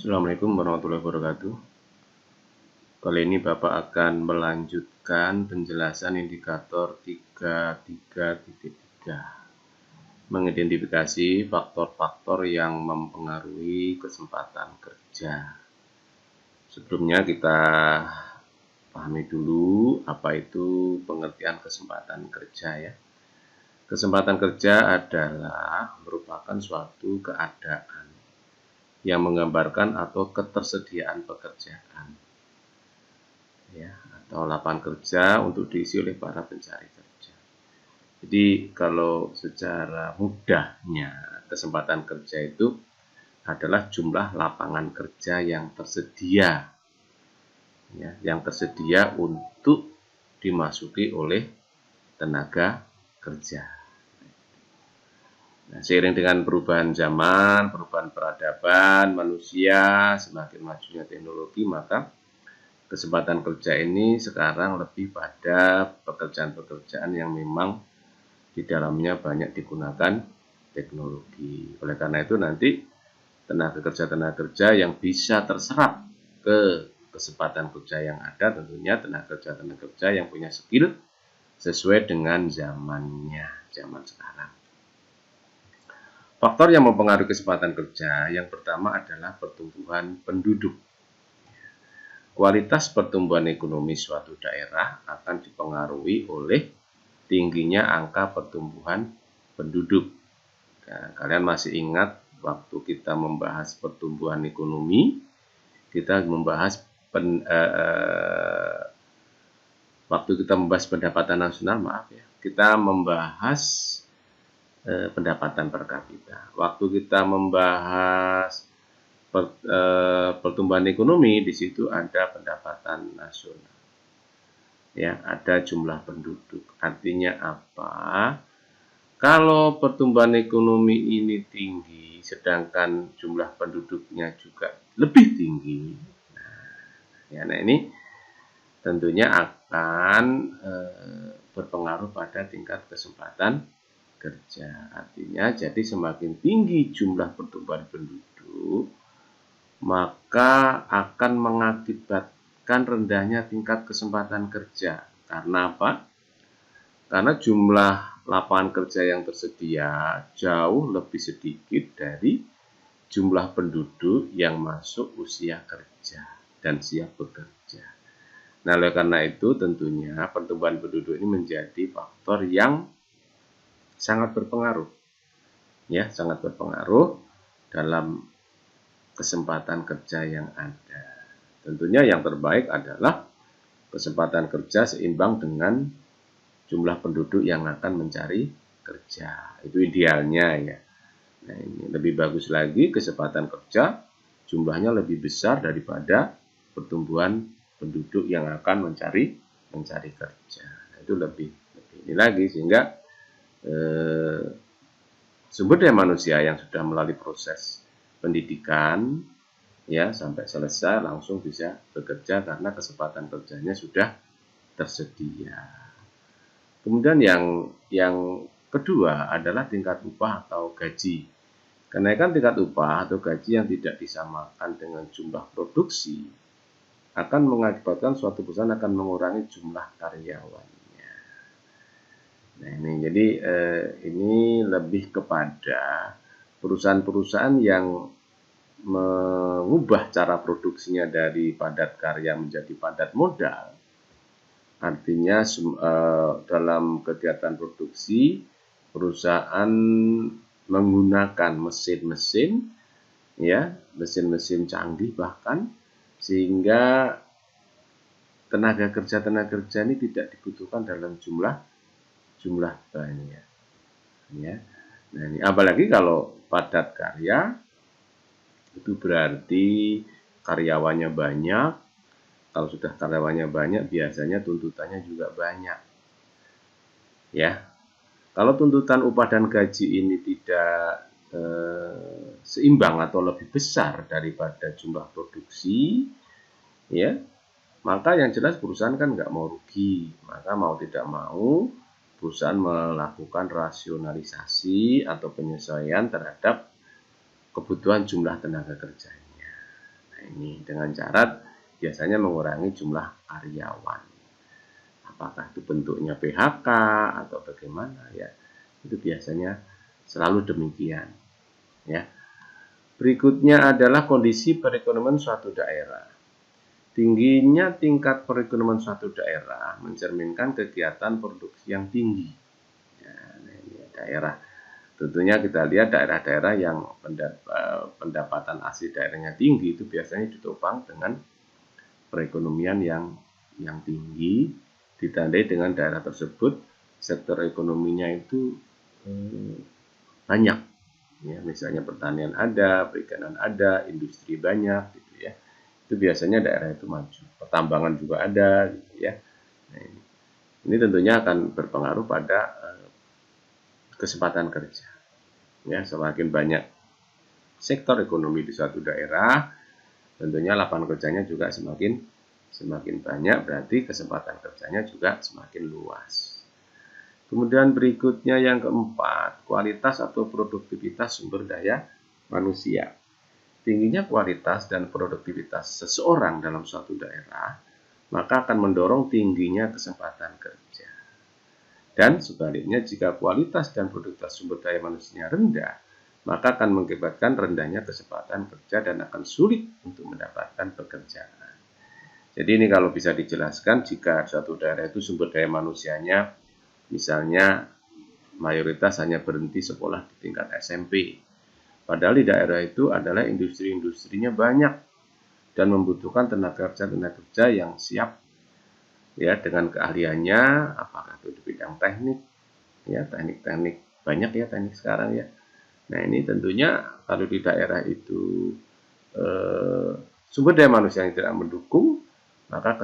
Assalamualaikum warahmatullahi wabarakatuh. Kali ini Bapak akan melanjutkan penjelasan indikator 33.3, mengidentifikasi faktor-faktor yang mempengaruhi kesempatan kerja. Sebelumnya kita pahami dulu apa itu pengertian kesempatan kerja ya. Kesempatan kerja adalah merupakan suatu keadaan yang menggambarkan atau ketersediaan pekerjaan ya, atau lapangan kerja untuk diisi oleh para pencari kerja. Jadi kalau secara mudahnya kesempatan kerja itu adalah jumlah lapangan kerja yang tersedia ya, yang tersedia untuk dimasuki oleh tenaga kerja. Nah, seiring dengan perubahan zaman, perubahan peradaban manusia, semakin majunya teknologi, maka kesempatan kerja ini sekarang lebih pada pekerjaan-pekerjaan yang memang di dalamnya banyak digunakan teknologi. Oleh karena itu nanti tenaga kerja yang bisa terserap ke kesempatan kerja yang ada tentunya tenaga kerja yang punya skill sesuai dengan zamannya, zaman sekarang. Faktor yang mempengaruhi kesempatan kerja yang pertama adalah pertumbuhan penduduk. Kualitas pertumbuhan ekonomi suatu daerah akan dipengaruhi oleh tingginya angka pertumbuhan penduduk. Nah, kalian masih ingat waktu kita membahas pertumbuhan ekonomi, kita membahas pendapatan nasional, kita membahas pendapatan per kapita. Waktu kita membahas pertumbuhan ekonomi, di situ ada pendapatan nasional. Ya, ada jumlah penduduk. Artinya apa? Kalau pertumbuhan ekonomi ini tinggi, sedangkan jumlah penduduknya juga lebih tinggi. Nah ini tentunya akan berpengaruh pada tingkat kesempatan kerja. Artinya, jadi semakin tinggi jumlah pertumbuhan penduduk, maka akan mengakibatkan rendahnya tingkat kesempatan kerja. Karena apa? Karena jumlah lapangan kerja yang tersedia jauh lebih sedikit dari jumlah penduduk yang masuk usia kerja dan siap bekerja. Nah, oleh karena itu tentunya pertumbuhan penduduk ini menjadi faktor yang sangat berpengaruh. Ya, sangat berpengaruh dalam kesempatan kerja yang ada. Tentunya yang terbaik adalah kesempatan kerja seimbang dengan jumlah penduduk yang akan mencari kerja. Itu idealnya ya. Nah, ini lebih bagus lagi kesempatan kerja jumlahnya lebih besar daripada pertumbuhan penduduk yang akan mencari kerja. Nah, itu lebih ini lagi sehingga sumber daya manusia yang sudah melalui proses pendidikan ya sampai selesai langsung bisa bekerja karena kesempatan kerjanya sudah tersedia. Kemudian yang kedua adalah tingkat upah atau gaji. Kenaikan tingkat upah atau gaji yang tidak disamakan dengan jumlah produksi akan mengakibatkan suatu perusahaan akan mengurangi jumlah karyawannya. Nah ini jadi ini lebih kepada perusahaan-perusahaan yang mengubah cara produksinya dari padat karya menjadi padat modal. Artinya dalam kegiatan produksi perusahaan menggunakan mesin-mesin ya, mesin-mesin canggih bahkan sehingga tenaga kerja ini tidak dibutuhkan dalam jumlah banyak ya. Nah, ini apalagi kalau padat karya itu berarti karyawannya banyak. Kalau sudah karyawannya banyak, biasanya tuntutannya juga banyak. Ya, kalau tuntutan upah dan gaji ini tidak seimbang atau lebih besar daripada jumlah produksi, ya, maka yang jelas perusahaan kan nggak mau rugi. Maka mau tidak mau, perusahaan melakukan rasionalisasi atau penyesuaian terhadap kebutuhan jumlah tenaga kerjanya. Nah, ini dengan syarat biasanya mengurangi jumlah karyawan. Apakah itu bentuknya PHK atau bagaimana ya? Itu biasanya selalu demikian, ya. Berikutnya adalah kondisi perekonomian suatu daerah. Tingginya tingkat perekonomian suatu daerah mencerminkan kegiatan produksi yang tinggi. Ya, nah ini daerah. Tentunya kita lihat daerah-daerah yang pendapatan asli daerahnya tinggi itu biasanya ditopang dengan perekonomian yang tinggi, ditandai dengan daerah tersebut sektor ekonominya itu banyak. Ya, misalnya pertanian ada, perikanan ada, industri banyak, gitu ya. Itu biasanya daerah itu maju. Pertambangan juga ada, gitu ya. Nah, ini tentunya akan berpengaruh pada kesempatan kerja. Ya, semakin banyak sektor ekonomi di suatu daerah, tentunya lapangan kerjanya juga semakin banyak, berarti kesempatan kerjanya juga semakin luas. Kemudian berikutnya yang keempat, kualitas atau produktivitas sumber daya manusia. Tingginya kualitas dan produktivitas seseorang dalam suatu daerah, maka akan mendorong tingginya kesempatan kerja. Dan sebaliknya, jika kualitas dan produktivitas sumber daya manusianya rendah, maka akan mengakibatkan rendahnya kesempatan kerja dan akan sulit untuk mendapatkan pekerjaan. Jadi ini kalau bisa dijelaskan, jika suatu daerah itu sumber daya manusianya misalnya mayoritas hanya berhenti sekolah di tingkat SMP. Padahal di daerah itu adalah industri-industrinya banyak dan membutuhkan tenaga kerja yang siap ya dengan keahliannya, apakah itu di bidang teknik, ya teknik-teknik banyak ya teknik sekarang ya. Nah ini tentunya kalau di daerah itu sumber daya manusia yang tidak mendukung, maka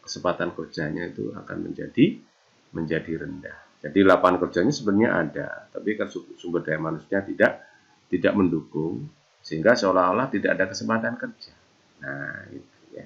kesempatan kerjanya itu akan menjadi rendah. Jadi lapangan kerjanya sebenarnya ada, tapi kan sumber daya manusia tidak mendukung, sehingga seolah-olah tidak ada kesempatan kerja. Nah, itu ya.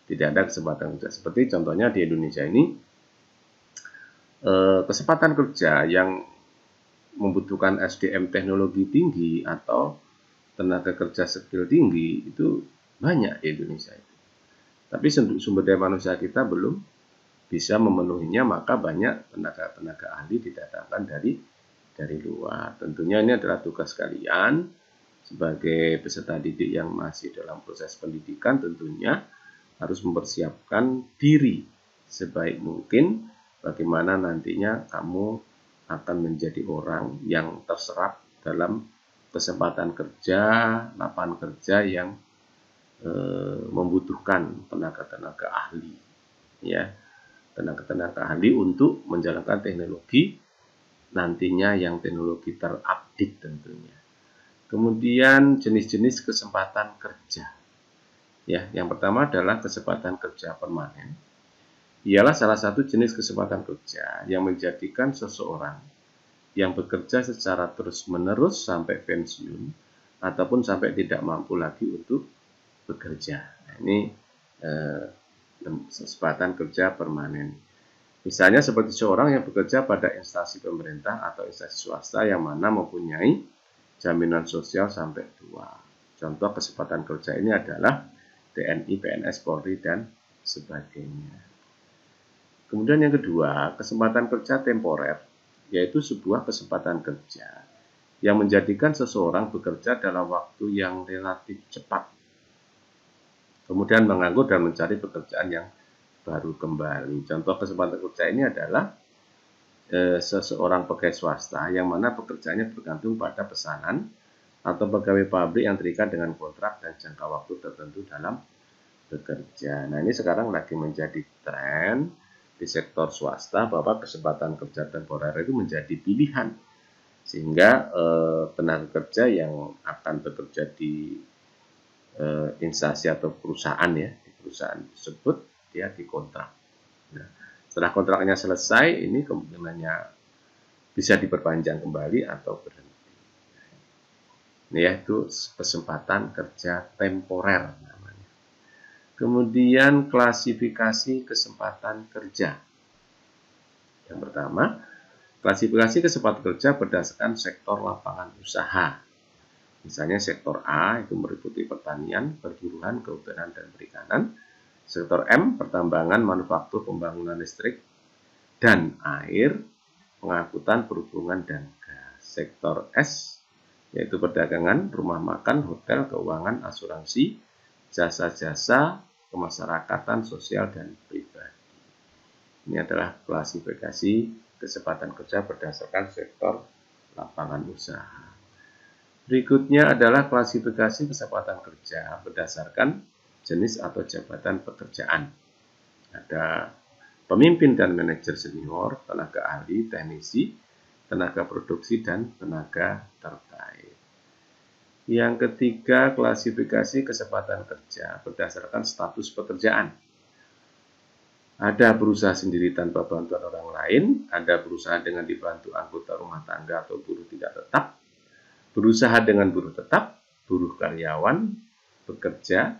Tidak ada kesempatan kerja. Seperti contohnya di Indonesia ini, kesempatan kerja yang membutuhkan SDM teknologi tinggi atau tenaga kerja skill tinggi itu banyak di Indonesia itu. Tapi sumber daya manusia kita belum bisa memenuhinya, maka banyak tenaga ahli didatangkan dari luar. Tentunya ini adalah tugas kalian sebagai peserta didik yang masih dalam proses pendidikan, tentunya harus mempersiapkan diri sebaik mungkin bagaimana nantinya kamu akan menjadi orang yang terserap dalam kesempatan kerja, lapangan kerja yang membutuhkan tenaga-tenaga ahli, ya. Tenaga-tenaga ahli untuk menjalankan teknologi nantinya yang teknologi terupdate tentunya. Kemudian jenis-jenis kesempatan kerja. Ya, yang pertama adalah kesempatan kerja permanen. Ialah salah satu jenis kesempatan kerja yang menjadikan seseorang yang bekerja secara terus-menerus sampai pensiun ataupun sampai tidak mampu lagi untuk bekerja. Nah, ini kesempatan kerja permanen. Misalnya seperti seorang yang bekerja pada instansi pemerintah atau instansi swasta yang mana mempunyai jaminan sosial sampai tua. Contoh kesempatan kerja ini adalah TNI, PNS, Polri, dan sebagainya. Kemudian yang kedua, kesempatan kerja temporer, yaitu sebuah kesempatan kerja yang menjadikan seseorang bekerja dalam waktu yang relatif cepat, kemudian menganggur dan mencari pekerjaan yang baru kembali. Contoh kesempatan kerja ini adalah seseorang pegawai swasta yang mana pekerjaannya bergantung pada pesanan atau pegawai pabrik yang terikat dengan kontrak dan jangka waktu tertentu dalam bekerja. Nah, ini sekarang lagi menjadi tren di sektor swasta bahwa kesempatan kerja temporer itu menjadi pilihan, sehingga tenaga kerja yang akan bekerja di instansi atau perusahaan ya, di perusahaan tersebut dia dikontrak. Nah, setelah kontraknya selesai, ini kemungkinannya bisa diperpanjang kembali atau berhenti. Ini yaitu kesempatan kerja temporer namanya. Kemudian klasifikasi kesempatan kerja. Yang pertama, klasifikasi kesempatan kerja berdasarkan sektor lapangan usaha. Misalnya sektor A itu meliputi pertanian, perburuan, kehutanan, dan perikanan. Sektor M, pertambangan, manufaktur, pembangunan listrik, dan air, pengangkutan, perhubungan, dan gas. Sektor S, yaitu perdagangan, rumah makan, hotel, keuangan, asuransi, jasa-jasa, kemasyarakatan, sosial, dan pribadi. Ini adalah klasifikasi kesempatan kerja berdasarkan sektor lapangan usaha. Berikutnya adalah klasifikasi kesempatan kerja berdasarkan jenis atau jabatan pekerjaan. Ada pemimpin dan manajer senior, tenaga ahli, teknisi, tenaga produksi, dan tenaga terkait. Yang ketiga, klasifikasi kesempatan kerja berdasarkan status pekerjaan. Ada berusaha sendiri tanpa bantuan orang lain, ada berusaha dengan dibantu anggota rumah tangga atau buruh tidak tetap, berusaha dengan buruh tetap, buruh karyawan bekerja,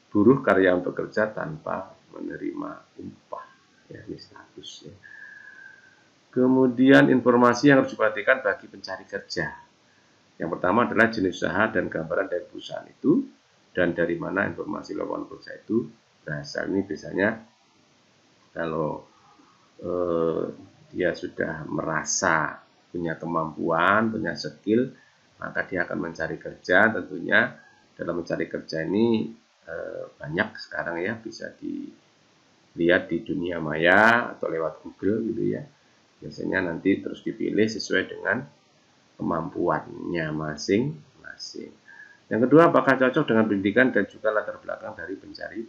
buruh karyawan bekerja tanpa menerima upah. Ya, ini statusnya. Kemudian informasi yang harus diperhatikan bagi pencari kerja. Yang pertama adalah jenis usaha dan gambaran dari perusahaan itu, dan dari mana informasi lowongan kerja itu berasal. Ini biasanya kalau dia sudah merasa punya kemampuan, punya skill, maka dia akan mencari kerja. Tentunya dalam mencari kerja ini banyak sekarang ya, bisa dilihat di dunia maya atau lewat Google gitu ya. Biasanya nanti terus dipilih sesuai dengan kemampuannya masing-masing. Yang kedua, apakah cocok dengan pendidikan dan juga latar belakang dari pencari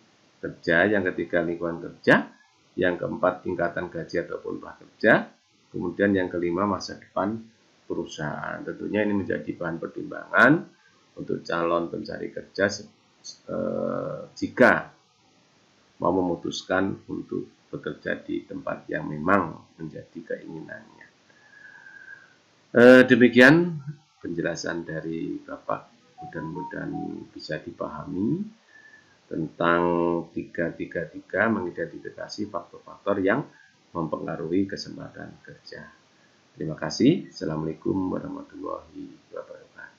kerja. Yang ketiga, lingkungan kerja. Yang keempat, tingkatan gaji ataupun upah kerja. Kemudian yang kelima, masa depan perusahaan. Tentunya ini menjadi bahan pertimbangan untuk calon pencari kerja jika mau memutuskan untuk bekerja di tempat yang memang menjadi keinginannya. Demikian penjelasan dari Bapak, mudah-mudahan bisa dipahami tentang 333 mengidentifikasi faktor-faktor yang mempengaruhi kesempatan kerja. Terima kasih. Assalamualaikum warahmatullahi wabarakatuh.